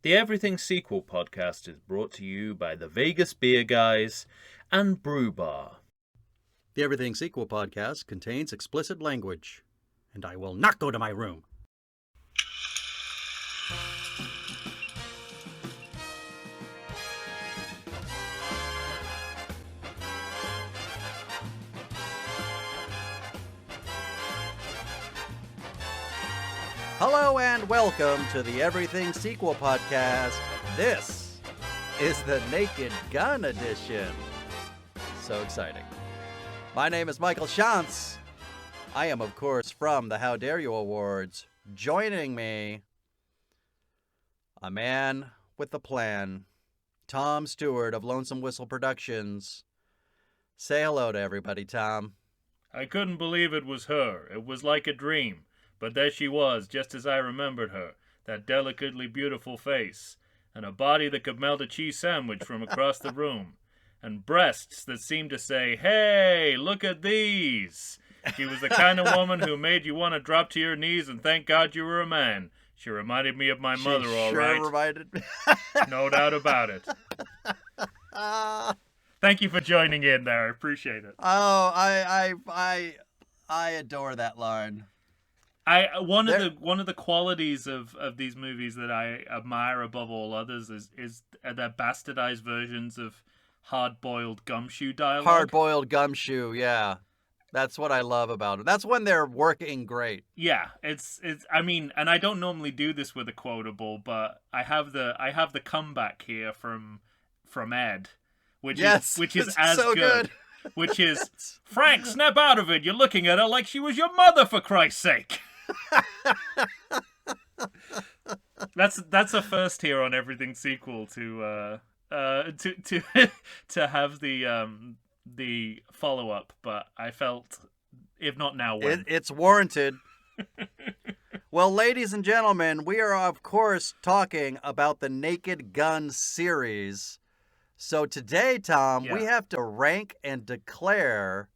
The Everything Sequel podcast is brought to you by the Vegas Beer Guys and Brew Bar. The Everything Sequel podcast contains explicit language, and I will not go to my room. Hello and welcome to the Everything Sequel podcast. This is the Naked Gun edition. So exciting. My name is Michael Shantz. I am, of course, from the How Dare You Awards. Joining me, a man with a plan, Tom Stewart of Lonesome Whistle Productions. Say hello to everybody, Tom. I couldn't believe it was her. It was like a dream. But there she was, just as I remembered her. That delicately beautiful face. And a body that could melt a cheese sandwich from across the room. And breasts that seemed to say, "Hey, look at these." She was the kind of woman who made you want to drop to your knees and thank God you were a man. She reminded me of my mother, all right. Reminded me. No doubt about it. Thank you for joining in there. I appreciate it. Oh, I adore that line. One of the qualities of these movies that I admire above all others is their bastardized versions of hard-boiled gumshoe dialogue. Hard-boiled gumshoe, yeah. That's what I love about it. That's when they're working great. Yeah, it's I mean, and I don't normally do this with a quotable, but I have the comeback here from Ed, which is as so good. Which is, "Frank, snap out of it. You're looking at her like she was your mother, for Christ's sake." That's a first here on Everything Sequel to have the follow up, but I felt, if not now, when? It's warranted. Well, ladies and gentlemen, we are of course talking about the Naked Gun series. So today, Tom, we have to rank and declare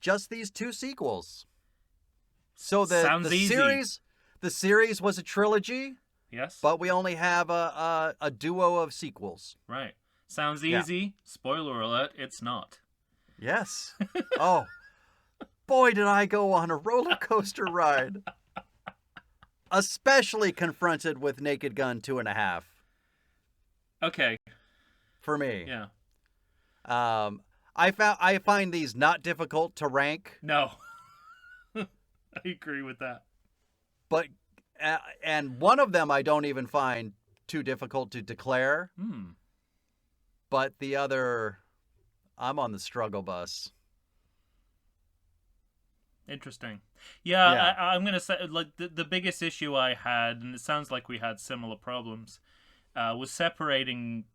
just these two sequels. So the series was a trilogy. Yes. But we only have a duo of sequels. Right. Sounds easy. Yeah. Spoiler alert, it's not. Yes. Oh, boy, did I go on a roller coaster ride. Especially confronted with Naked Gun 2.5. Okay. For me. Yeah. I find these not difficult to rank. No. I agree with that. But and one of them I don't even find too difficult to declare. But the other, I'm on the struggle bus. Interesting. Yeah. I'm going to say, like, the biggest issue I had, and it sounds like we had similar problems, was separating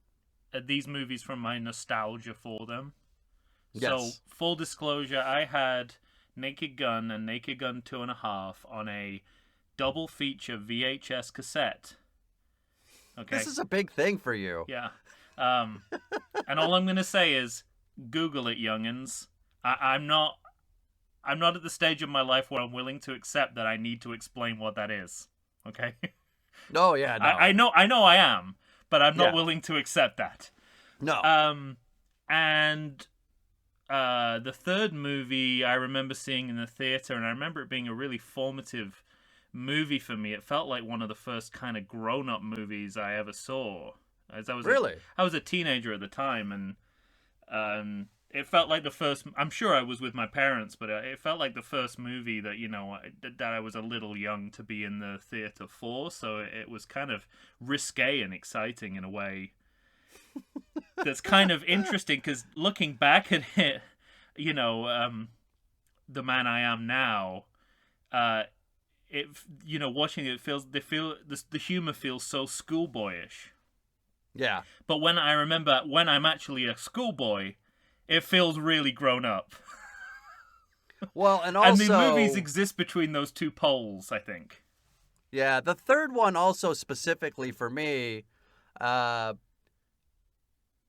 these movies from my nostalgia for them. Yes. So, full disclosure, I had Naked Gun and Naked Gun 2.5 on a double feature VHS cassette. Okay. This is a big thing for you. Yeah. And all I'm going to say is, Google it, youngins. I'm not at the stage of my life where I'm willing to accept that I need to explain what that is. Okay? Oh, yeah, no. I know I am, but I'm not willing to accept that. No. And the third movie I remember seeing in the theater, and I remember it being a really formative movie for me. It felt like one of the first kind of grown-up movies I ever saw. As I was a teenager at the time, and it felt like the first. I'm sure I was with my parents, but it felt like the first movie that that I was a little young to be in the theater for. So it was kind of risque and exciting in a way. That's kind of interesting because looking back at it, the man I am now, watching it the humor feels so schoolboyish. Yeah. But when I'm actually a schoolboy, it feels really grown up. Well, and also... And the movies exist between those two poles, I think. Yeah, the third one also specifically for me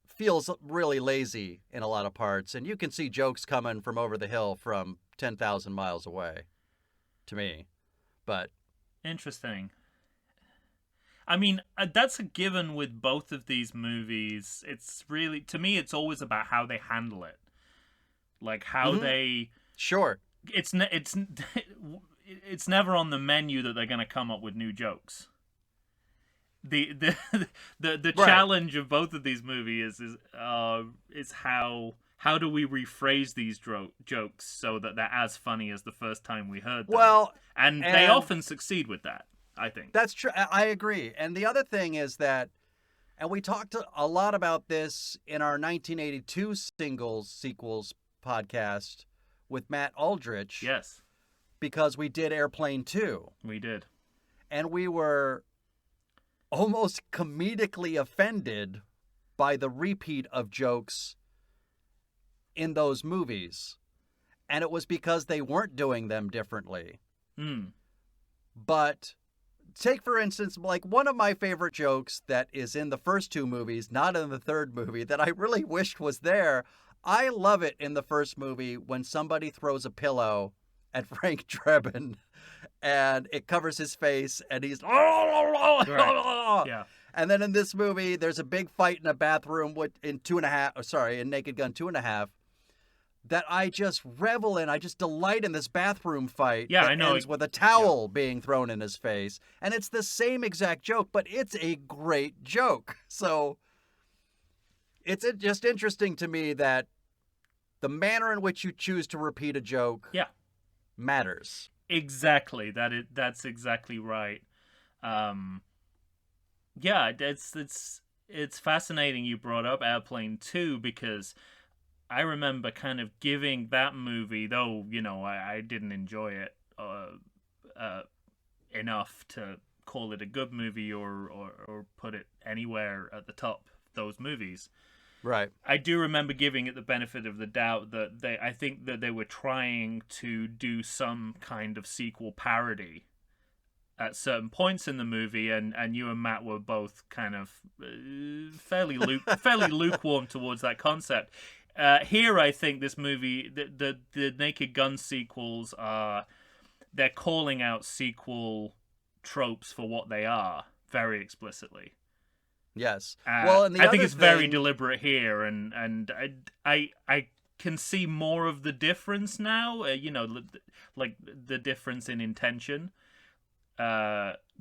feels really lazy in a lot of parts. And you can see jokes coming from over the hill from 10,000 miles away, to me. But... Interesting. I mean, that's a given with both of these movies. It's really, to me, it's always about how they handle it, like how they. Sure. It's never on the menu that they're going to come up with new jokes. The Right. challenge of both of these movies is how do we rephrase these jokes so that they're as funny as the first time we heard them? Well, and they often succeed with that, I think. That's true. I agree. And the other thing is that, and we talked a lot about this in our 1982 sequels podcast with Matt Aldrich. Yes, because we did Airplane 2. we did. And we were almost comedically offended by the repeat of jokes in those movies. And it was because they weren't doing them differently. But take, for instance, like one of my favorite jokes that is in the first two movies, not in the third movie, that I really wished was there. I love it in the first movie when somebody throws a pillow at Frank Drebin and it covers his face and he's Right. Yeah. And then in this movie there's a big fight in a bathroom in Naked Gun 2.5 that I just revel in. I just delight in this bathroom fight. Yeah, that I know. ends with a towel being thrown in his face, and it's the same exact joke, but it's a great joke. So it's just interesting to me that the manner in which you choose to repeat a joke matters. Exactly. That's exactly right. Yeah, it's fascinating you brought up Airplane 2 because I remember kind of giving that movie, though, you know, I didn't enjoy it enough to call it a good movie or put it anywhere at the top of those movies. Right. I do remember giving it the benefit of the doubt that I think that they were trying to do some kind of sequel parody at certain points in the movie, and you and Matt were both kind of fairly lukewarm towards that concept. Here, I think this movie, the Naked Gun sequels they're calling out sequel tropes for what they are very explicitly. Yes. Well, and I think it's very deliberate here, and I can see more of the difference now. You know, like the difference in intention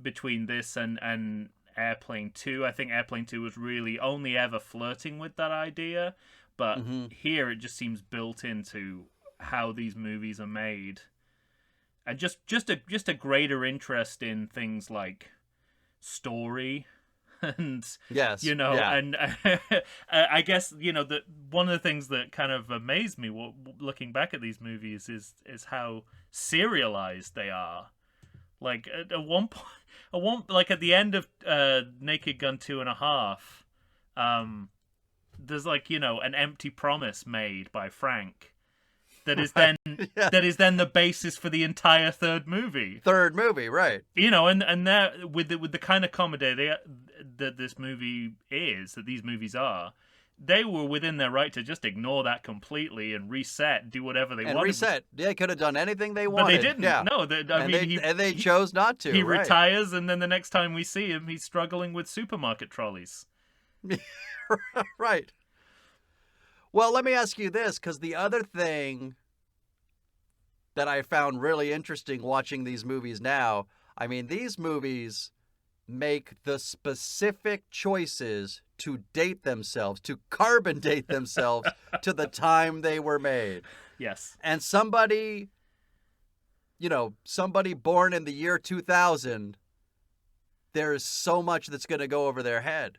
between this and Airplane 2. I think Airplane 2 was really only ever flirting with that idea, but here it just seems built into how these movies are made, and just a greater interest in things like story. And yes, you know, and I guess, you know, that one of the things that kind of amazed me looking back at these movies is how serialized they are. Like at one point, like at the end of Naked Gun 2.5, there's like, you know, an empty promise made by Frank that is then that is then the basis for the entire third movie. Third movie, right? You know, and that with the kind of comedy that this movie is, that these movies are, they were within their right to just ignore that completely and reset, do whatever they wanted. Reset. They could have done anything they wanted. But they didn't. Yeah. No, they chose not to. He right. retires, and then the next time we see him, he's struggling with supermarket trolleys. Right. Well, let me ask you this, because the other thing that I found really interesting watching these movies now, I mean, these movies make the specific choices to date themselves, to carbon date themselves to the time they were made. Yes. And somebody born in the year 2000, there is so much that's going to go over their head.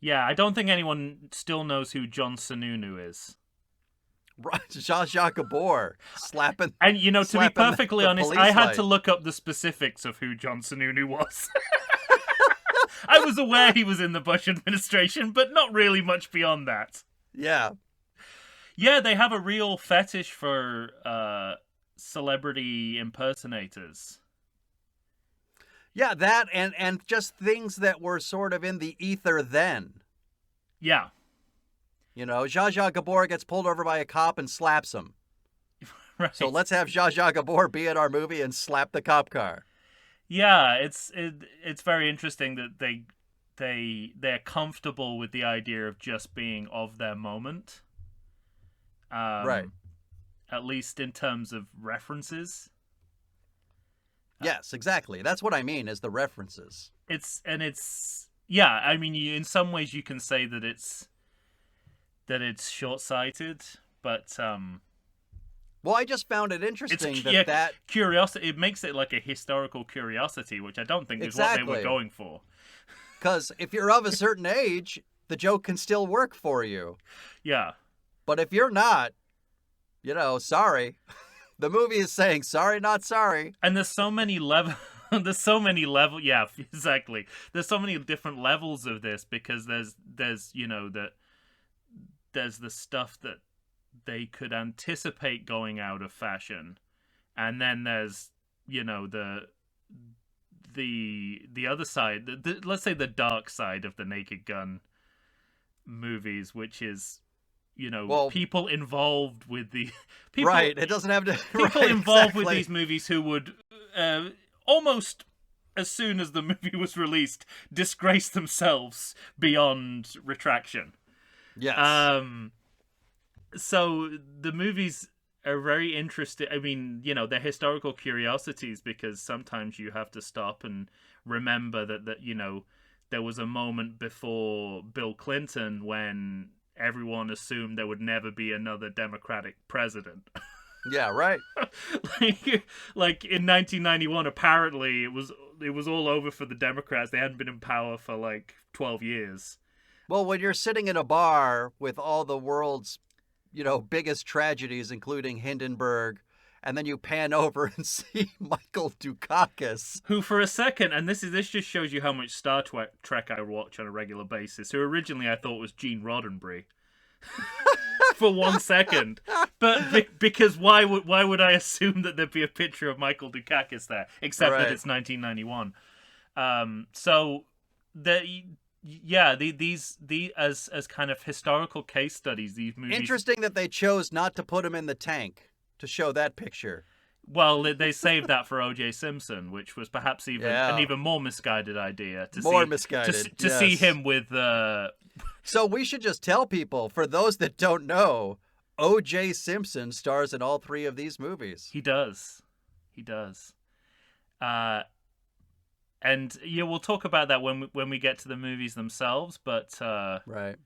Yeah, I don't think anyone still knows who John Sununu is. Right, Zsa Zsa Gabor slapping. And, you know, to be perfectly honest, I had to light. look up the specifics of who John Sununu was. I was aware he was in the Bush administration, but not really much beyond that. Yeah. Yeah, they have a real fetish for celebrity impersonators. Yeah, that and just things that were sort of in the ether then. Yeah. You know, Zsa Zsa Gabor gets pulled over by a cop and slaps him. Right. So let's have Zsa Zsa Gabor be at our movie and slap the cop car. Yeah, it's very interesting that they're comfortable with the idea of just being of their moment. Right. Um, at least in terms of references. Yes, exactly. That's what I mean is the references. It's yeah. I mean, in some ways you can say that it's short-sighted, but Well, I just found it it's interesting yeah, that curiosity. It makes it like a historical curiosity, which I don't think is what they were exactly. going for. Because if you're of a certain age, the joke can still work for you. Yeah, But if you're not, sorry. The movie is saying sorry, not sorry. and there's so many level. There's so many level. Yeah, exactly. There's so many different levels of this because there's there's the stuff that they could anticipate going out of fashion, and then there's the other side, let's say the dark side of the Naked Gun movies, which is Well, people involved with the people right. It doesn't have to. people Right, involved with exactly. these movies who would almost as soon as the movie was released disgrace themselves beyond retraction. Yes. So the movies are very interesting. I mean, they're historical curiosities because sometimes you have to stop and remember that there was a moment before Bill Clinton when everyone assumed there would never be another Democratic president. Yeah, right. like in 1991, apparently it was all over for the Democrats. They hadn't been in power for like 12 years. Well, when you're sitting in a bar with all the world's, biggest tragedies, including Hindenburg, and then you pan over and see Michael Dukakis. Who, for a second, and this just shows you how much Star Trek I watch on a regular basis. Who originally I thought was Gene Roddenberry. For 1 second, but because why would I assume that there'd be a picture of Michael Dukakis there, except Right. that it's 1991. So these as kind of historical case studies, these movies. Interesting that they chose not to put him in the tank to show that picture. Well, they saved that for O.J. Simpson, which was perhaps an even more misguided idea. Misguided. To see him with. So we should just tell people, for those that don't know, O.J. Simpson stars in all three of these movies. He does. And yeah, we'll talk about that when we get to the movies themselves. But right.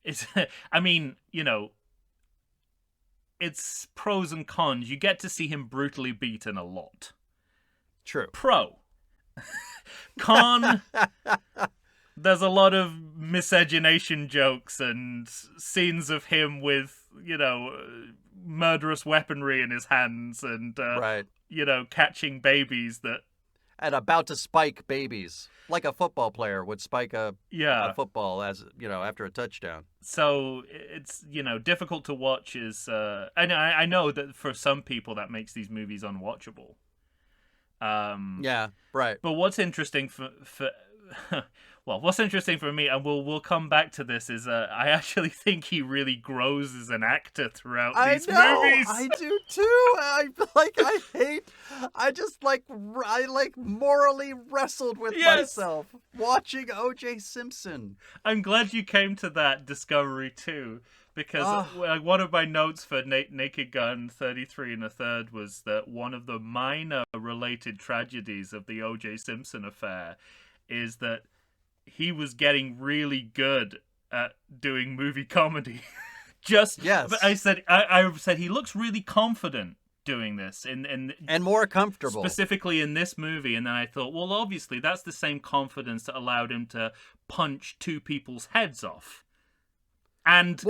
It's. I mean, it's pros and cons. You get to see him brutally beaten a lot. True. Pro. Con. There's a lot of miscegenation jokes and scenes of him with, murderous weaponry in his hands and, right. Catching babies that. And about to spike babies, like a football player would spike a football as after a touchdown. So it's difficult to watch. I know that for some people that makes these movies unwatchable. Yeah, right. But what's interesting for what's interesting for me, and we'll come back to this, is I actually think he really grows as an actor throughout these movies. I do too. I morally wrestled with myself watching O.J. Simpson. I'm glad you came to that discovery too, because one of my notes for Naked Gun 33 1/3 was that one of the minor related tragedies of the O.J. Simpson affair is that he was getting really good at doing movie comedy. But I said he looks really confident doing this and more comfortable, specifically in this movie. And then I thought, well, obviously that's the same confidence that allowed him to punch two people's heads off and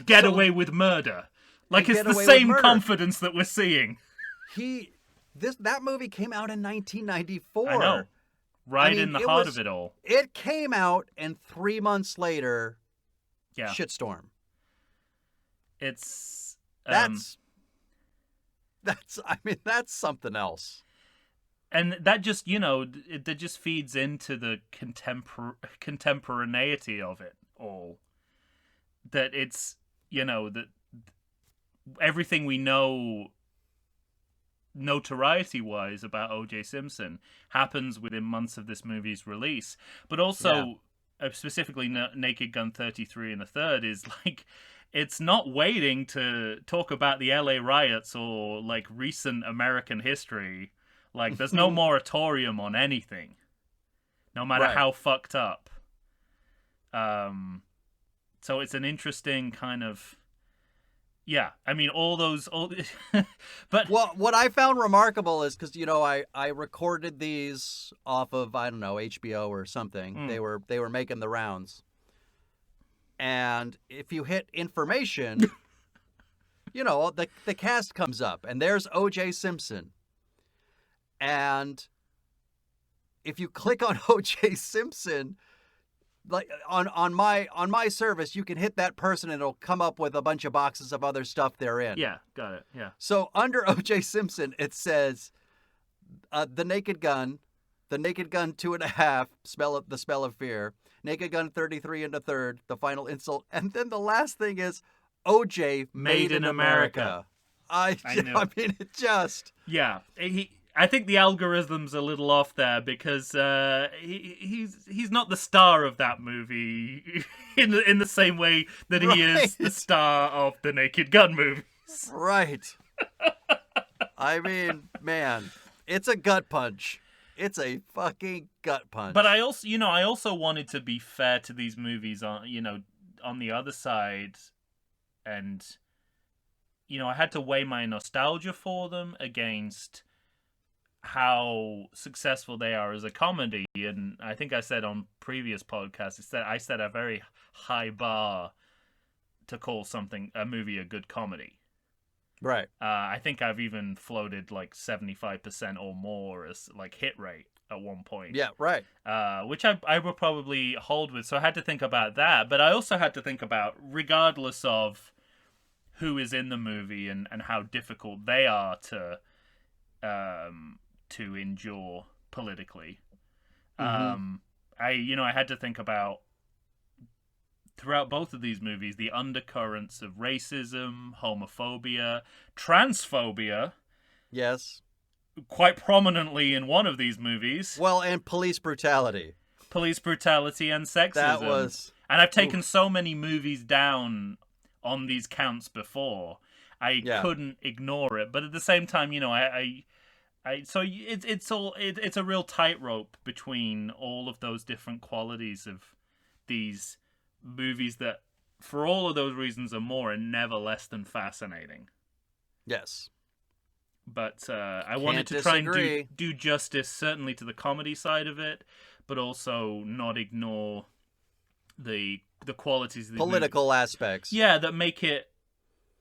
get away with murder. Like, it's the same confidence that we're seeing. That movie came out in 1994. I know. In the heart of it all. It came out, and 3 months later, yeah, shitstorm. It's that's something else. And that just that just feeds into the contemporaneity of it all. That it's that everything we know notoriety-wise about O.J. Simpson happens within months of this movie's release. But also, specifically Naked Gun 33 and a third is like, it's not waiting to talk about the LA riots or like recent American history. Like, there's no moratorium on anything, no matter how fucked up. So it's an interesting kind of, I mean, but what I found remarkable is because I recorded these off of, I don't know, HBO or something. They were making the rounds, and if you hit information, the cast comes up, and there's O.J. Simpson, and if you click on O.J. Simpson, like on my service, you can hit that person and it'll come up with a bunch of boxes of other stuff they're in. Yeah, got it. Yeah. So under O.J. Simpson, it says The Naked Gun, The Naked Gun 2.5, The Smell of Fear, Naked Gun 33 and a third, The Final Insult, and then the last thing is O.J. Made in America. I mean, it just... Yeah, I think the algorithm's a little off there because he's not the star of that movie in the same way that he is the star of the Naked Gun movies. Right. I mean, man, it's a gut punch. It's a fucking gut punch. But I also wanted to be fair to these movies on the other side, and I had to weigh my nostalgia for them against how successful they are as a comedy. And I think I said on previous podcasts that I set a very high bar to call a movie a good comedy. Right. I think I've even floated like 75% or more as like hit rate at one point. Yeah, right. Which I will probably hold with. So I had to think about that. But I also had to think about, regardless of who is in the movie and how difficult they are to endure politically. I had to think about, throughout both of these movies, the undercurrents of racism, homophobia, transphobia. Yes. Quite prominently in one of these movies. Well, and police brutality. Police brutality and sexism. That was... And I've taken so many movies down on these counts before. I couldn't ignore it. But at the same time, so it's a real tightrope between all of those different qualities of these movies that, for all of those reasons and more, are never less than fascinating. Yes. But I wanted to try and do justice, certainly to the comedy side of it, but also not ignore the qualities of the political aspects. Yeah, that make it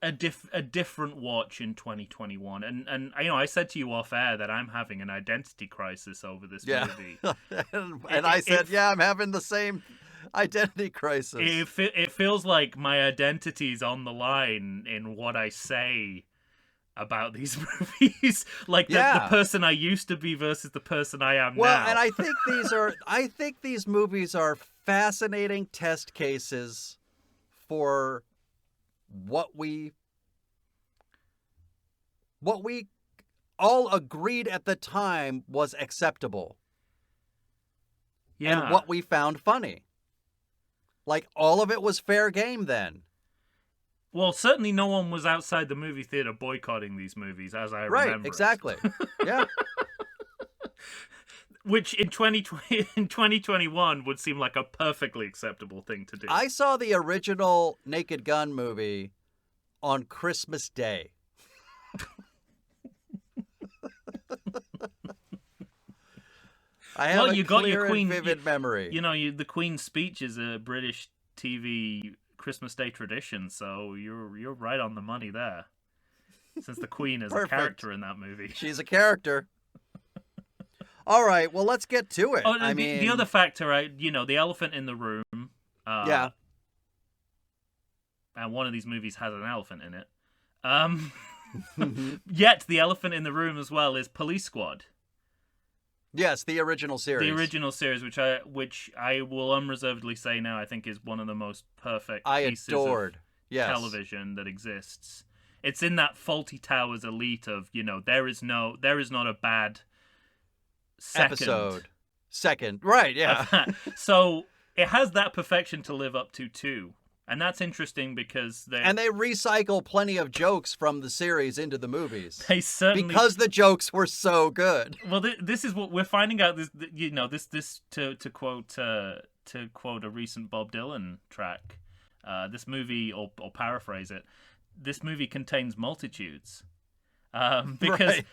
a different watch in 2021. And I said to you off air that I'm having an identity crisis over this movie. and I said, I'm having the same identity crisis. It feels like my identity's on the line in what I say about these movies. Like the person I used to be versus the person I am now. Well, and I think these movies are fascinating test cases for what we all agreed at the time was acceptable. Yeah. And what we found funny. Like, all of it was fair game then. Well, certainly no one was outside the movie theater boycotting these movies, as I remember. Right, exactly. Yeah. Which in 2021 would seem like a perfectly acceptable thing to do. I saw the original Naked Gun movie on Christmas Day. I have a clear and vivid memory. The Queen's speech is a British TV Christmas Day tradition, so you're right on the money there. Since the Queen is a character in that movie. She's a character. All right, well, let's get to it. Oh, the other factor, the elephant in the room. Yeah. And one of these movies has an elephant in it. Yet the elephant in the room as well is Police Squad. Yes, the original series. The original series, which I will unreservedly say now, I think is one of the most perfect pieces of television that exists. it's in that Faulty Towers elite of, there is not a bad second, right? Yeah. of that. So it has that perfection to live up to too, and that's interesting because they recycle plenty of jokes from the series into the movies. They certainly, because the jokes were so good. Well, this is what we're finding out. This to quote a recent Bob Dylan track. This movie, or paraphrase it, this movie contains multitudes, because Right.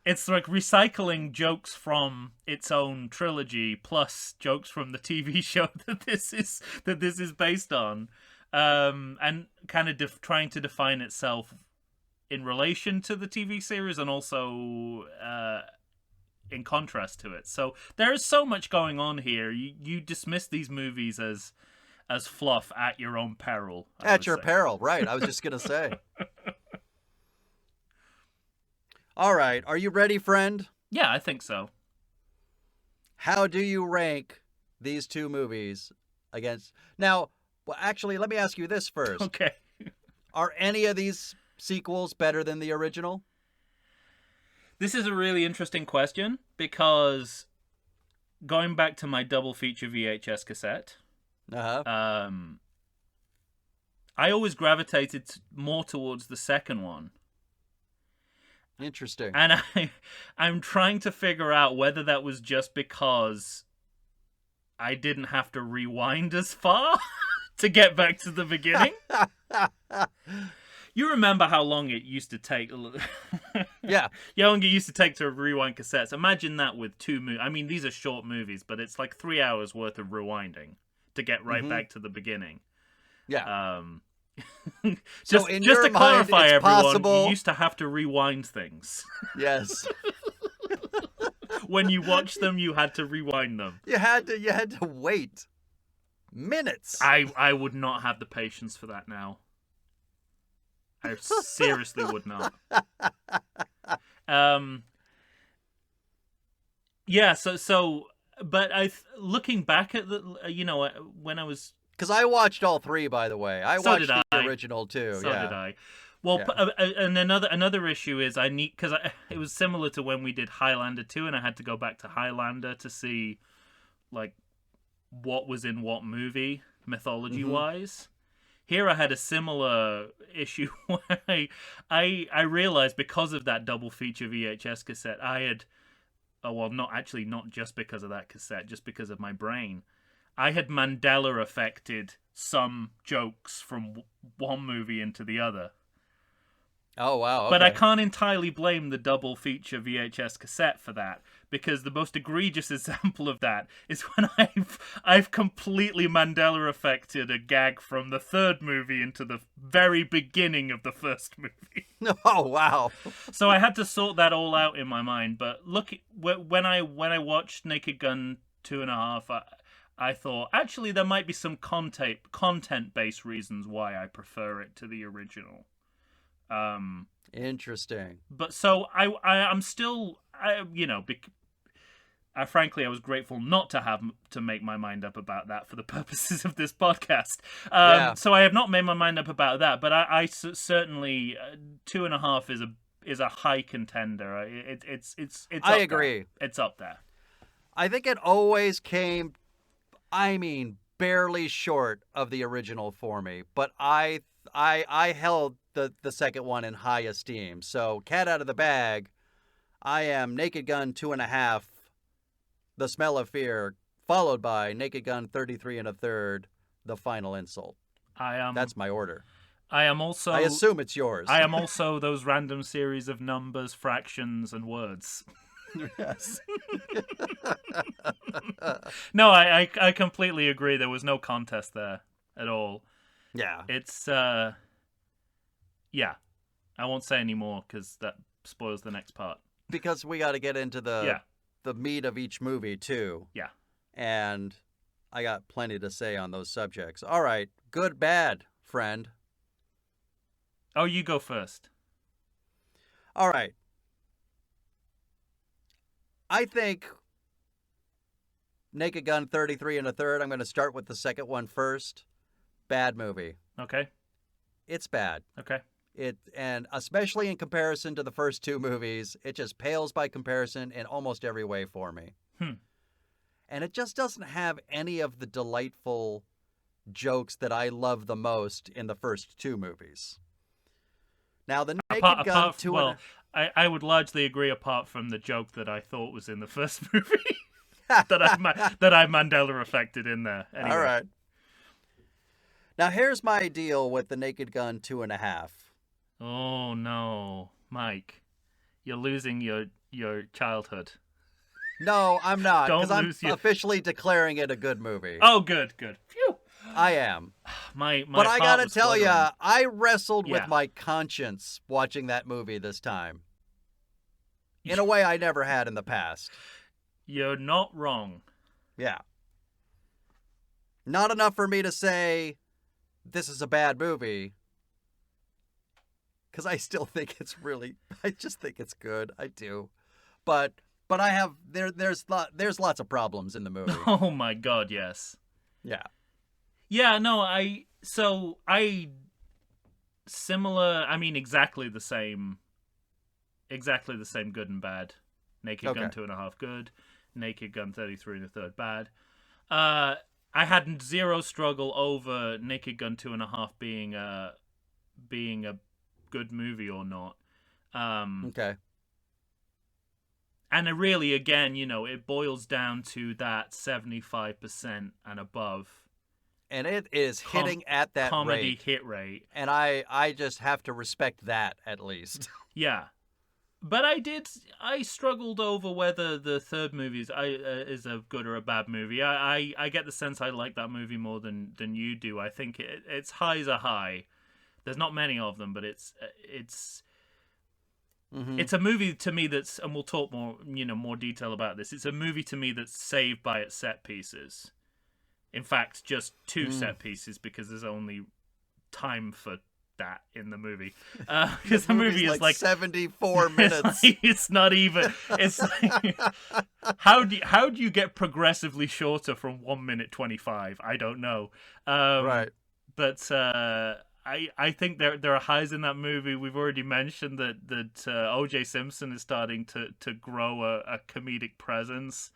it's like recycling jokes from its own trilogy plus jokes from the TV show that this is based on, and kind of trying to define itself in relation to the TV series and also in contrast to it. So there is so much going on here. You dismiss these movies as fluff at your own peril. At your peril, right. I was just going to say. All right. Are you ready, friend? Yeah, I think so. How do you rank these two movies against... Now, well, actually, let me ask you this first. Okay. Are any of these sequels better than the original? This is a really interesting question because going back to my double feature VHS cassette, Uh-huh. I always gravitated more towards the second one. Interesting. And I'm trying to figure out whether that was just because I didn't have to rewind as far to get back to the beginning. You remember how long it used to take? Yeah. How long it used to take to rewind cassettes. Imagine that with two movies. I mean, these are short movies, but it's like 3 hours worth of rewinding to get right back to the beginning. Yeah. Just in to your mind, clarify, it's everyone, possible... you used to have to rewind things. Yes. When you watched them, you had to rewind them. You had to wait minutes. I would not have the patience for that now. I seriously would not. Yeah. So, but looking back at when I was. Because I watched all three, by the way. I watched the original too. So did I. Well, and another issue is because it was similar to when we did Highlander 2, and I had to go back to Highlander to see, like, what was in what movie mythology-wise. Here I had a similar issue where I realized because of that double feature VHS cassette, I had, not just because of that cassette, just because of my brain, I had Mandela affected some jokes from one movie into the other. Oh, wow. Okay. But I can't entirely blame the double feature VHS cassette for that, because the most egregious example of that is when I've completely Mandela affected a gag from the third movie into the very beginning of the first movie. Oh, wow. So I had to sort that all out in my mind. But look, when I watched Naked Gun 2.5, I thought, actually, there might be some content-based reasons why I prefer it to the original. Interesting. But so I'm still, frankly, I was grateful not to have to make my mind up about that for the purposes of this podcast. So I have not made my mind up about that, but I certainly 2.5 is a high contender. It's I agree. It's up there. I think it always came, barely short of the original for me, but I held the second one in high esteem. So, cat out of the bag, I am Naked Gun 2.5, The Smell of Fear, followed by Naked Gun 33 1/3, The Final Insult. That's my order. I am also. I assume it's yours. I am also those random series of numbers, fractions, and words. Yes. No, I completely agree. There was no contest there at all. Yeah. It's yeah. I won't say any more because that spoils the next part. Because we got to get into the meat of each movie too. Yeah. And I got plenty to say on those subjects. All right, good, bad, friend. Oh, you go first. All right. I think Naked Gun 33 1/3. I'm going to start with the second one first. Bad movie. Okay. It's bad. Okay. And especially in comparison to the first two movies, it just pales by comparison in almost every way for me. And it just doesn't have any of the delightful jokes that I love the most in the first two movies. Now, the Naked Gun I would largely agree, apart from the joke that I thought was in the first movie that I Mandela affected in there. Anyway. All right. Now, here's my deal with the Naked Gun 2.5. Oh no, Mike, you're losing your childhood. No, I'm not, because I'm lose your- officially declaring it a good movie. Oh, good. Phew. I am. My But I heart gotta was tell you, fluttering. I wrestled with Yeah. my conscience watching that movie this time. In a way I never had in the past. You're not wrong. Yeah. Not enough for me to say this is a bad movie. Because I still think it's I just think it's good. I do. But I have, there's lots of problems in the movie. Oh my God, yes. Yeah. Yeah, no, similar, I mean, exactly the same good and bad. Naked Gun Okay. 2.5 good, Naked Gun 33 1/3 bad. I had zero struggle over Naked Gun 2.5 being a good movie or not. Okay. And it really, again, it boils down to that 75% and above And it is hitting at that comedy rate. hit rate. And I just have to respect that at least. Yeah. But I struggled over whether the third movie is a good or a bad movie. I get the sense I like that movie more than you do. I think its highs are high. There's not many of them, but it's Mhm. it's a movie to me that's, and we'll talk more detail about this. It's a movie to me that's saved by its set pieces. In fact, just two set pieces, because there's only time for that in the movie. Because the movie is like 74 minutes. It's not even. It's like, how do you get progressively shorter from 1 minute 25? I don't know. Right. But I think there are highs in that movie. We've already mentioned that O.J. Simpson is starting to grow a comedic presence.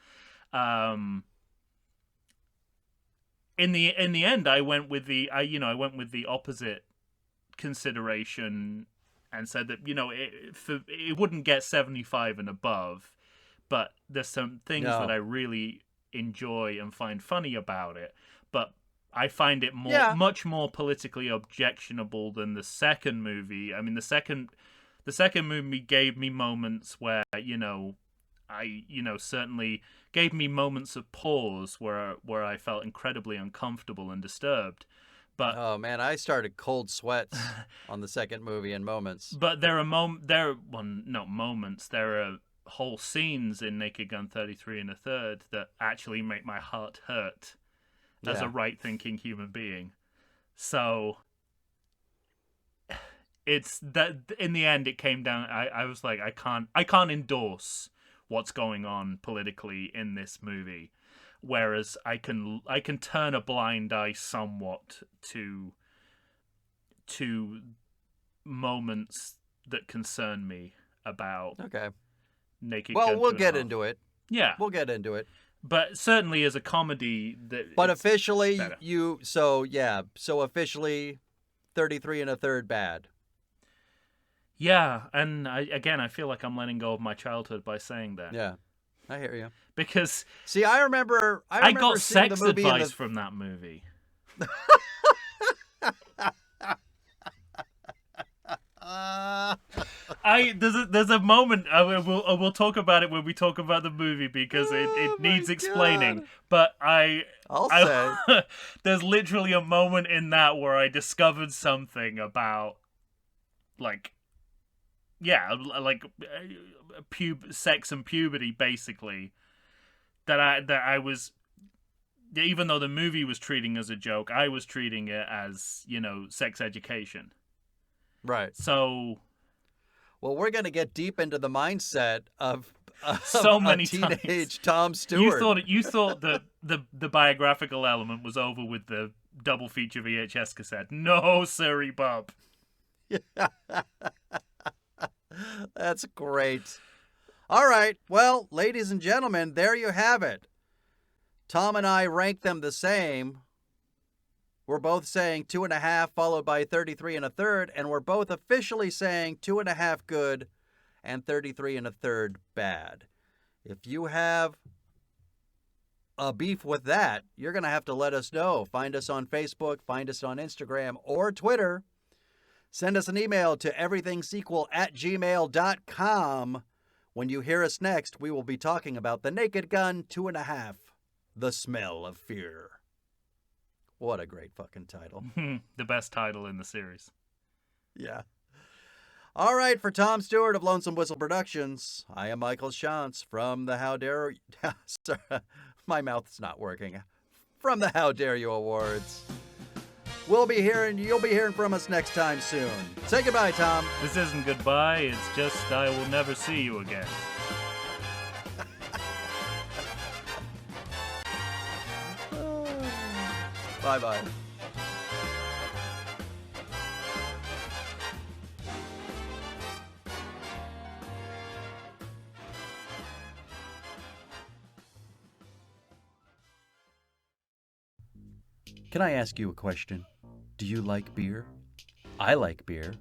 In the end, I went with the opposite consideration and said that it wouldn't get 75 and above, but there's some things that I really enjoy and find funny about it. But I find it much more politically objectionable than the second movie. I mean, the second movie gave me moments where certainly gave me moments of pause where I felt incredibly uncomfortable and disturbed. But oh man, I started cold sweats on the second movie in moments. But there are moments. There are whole scenes in Naked Gun 33 1/3 that actually make my heart hurt as a right-thinking human being. So it's that in the end it came down. I was like, I can't endorse what's going on politically in this movie. Whereas I can turn a blind eye somewhat to moments that concern me about Naked Gun. Well, we'll get into it. Yeah, we'll get into it. But certainly as a comedy, but officially, better. so officially, 33 1/3 bad. Yeah, and I feel like I'm letting go of my childhood by saying that. Yeah, I hear you. Because see, I remember I got seeing sex the movie advice from that movie. There's a moment we'll talk about it when we talk about the movie, because it needs explaining. But I'll say there's literally a moment in that where I discovered something about sex and puberty, basically, that I was, even though the movie was treating as a joke, I was treating it as sex education. Right. So, well, we're gonna get deep into the mindset of so many a teenage times. Tom Stewart. You thought that the biographical element was over with the double feature VHS cassette. No, sirree, Bob. That's great. All right. Well, ladies and gentlemen, there you have it. Tom and I rank them the same. We're both saying 2.5 followed by 33 1/3, and we're both officially saying 2.5 good and 33 1/3 bad. If you have a beef with that, you're going to have to let us know. Find us on Facebook, find us on Instagram or Twitter. Send us an email to everythingsequel@gmail.com. When you hear us next, we will be talking about The Naked Gun 2.5, The Smell of Fear. What a great fucking title. The best title in the series. Yeah. All right, for Tom Stewart of Lonesome Whistle Productions, I am Michael Shantz from the How Dare... Sorry, my mouth's not working. From the How Dare You Awards. You'll be hearing from us next time soon. Say goodbye, Tom. This isn't goodbye, it's just I will never see you again. Bye-bye. Can I ask you a question? Do you like beer? I like beer.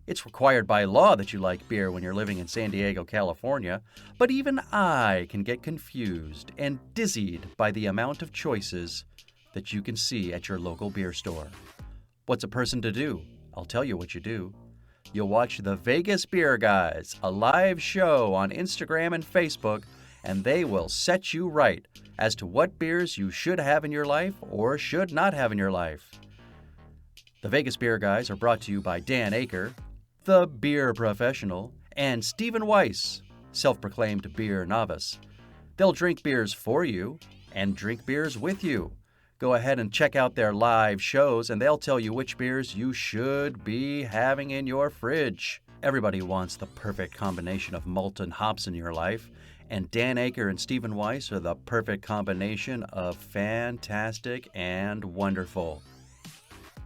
It's required by law that you like beer when you're living in San Diego, California, but even I can get confused and dizzied by the amount of choices that you can see at your local beer store. What's a person to do? I'll tell you what you do. You'll watch the Vegas Beer Guys, a live show on Instagram and Facebook, and they will set you right as to what beers you should have in your life or should not have in your life. The Vegas Beer Guys are brought to you by Dan Aker, the beer professional, and Stephen Weiss, self-proclaimed beer novice. They'll drink beers for you and drink beers with you. Go ahead and check out their live shows, and they'll tell you which beers you should be having in your fridge. Everybody wants the perfect combination of malt and hops in your life, and Dan Aker and Stephen Weiss are the perfect combination of fantastic and wonderful.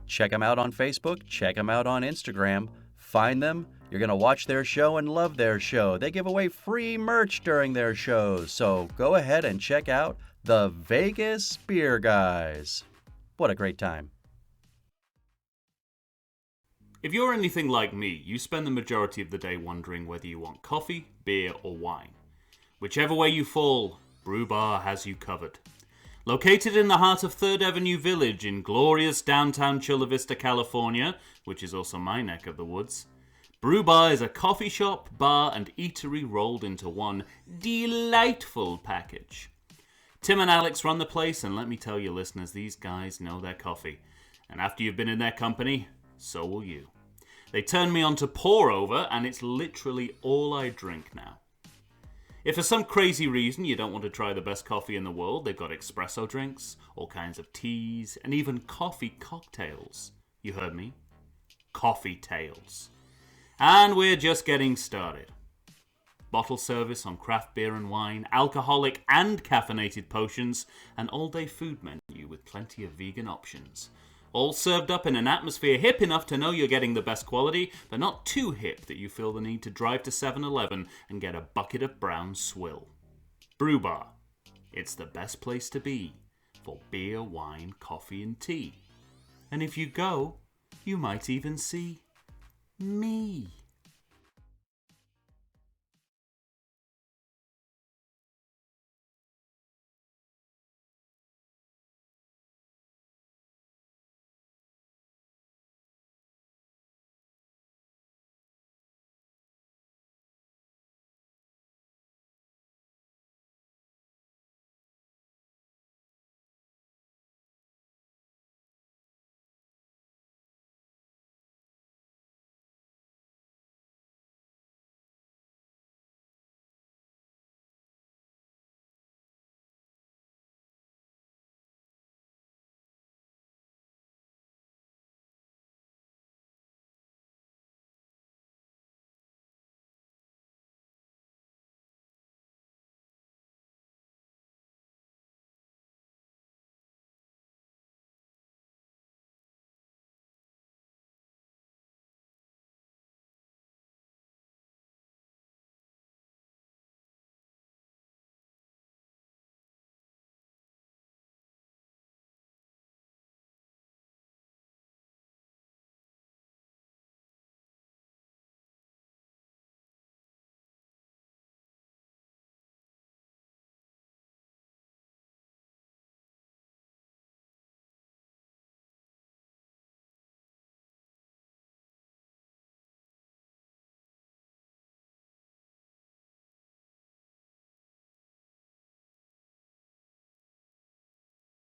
Check them out on Facebook, check them out on Instagram. Find them. You're going to watch their show and love their show. They give away free merch during their shows, so go ahead and check out the Vegas Beer Guys. What a great time. If you're anything like me, you spend the majority of the day wondering whether you want coffee, beer, or wine. Whichever way you fall, Brew Bar has you covered. Located in the heart of 3rd Avenue Village in glorious downtown Chula Vista, California, which is also my neck of the woods, Brew Bar is a coffee shop, bar, and eatery rolled into one delightful package. Tim and Alex run the place, and let me tell you, listeners, these guys know their coffee. And after you've been in their company, so will you. They turned me on to pour over, and it's literally all I drink now. If for some crazy reason you don't want to try the best coffee in the world, they've got espresso drinks, all kinds of teas, and even coffee cocktails. You heard me? Coffee tails. And we're just getting started. Bottle service on craft beer and wine, alcoholic and caffeinated potions, an all-day food menu with plenty of vegan options. All served up in an atmosphere hip enough to know you're getting the best quality, but not too hip that you feel the need to drive to 7-Eleven and get a bucket of brown swill. Brew Bar. It's the best place to be for beer, wine, coffee, and tea. And if you go, you might even see me.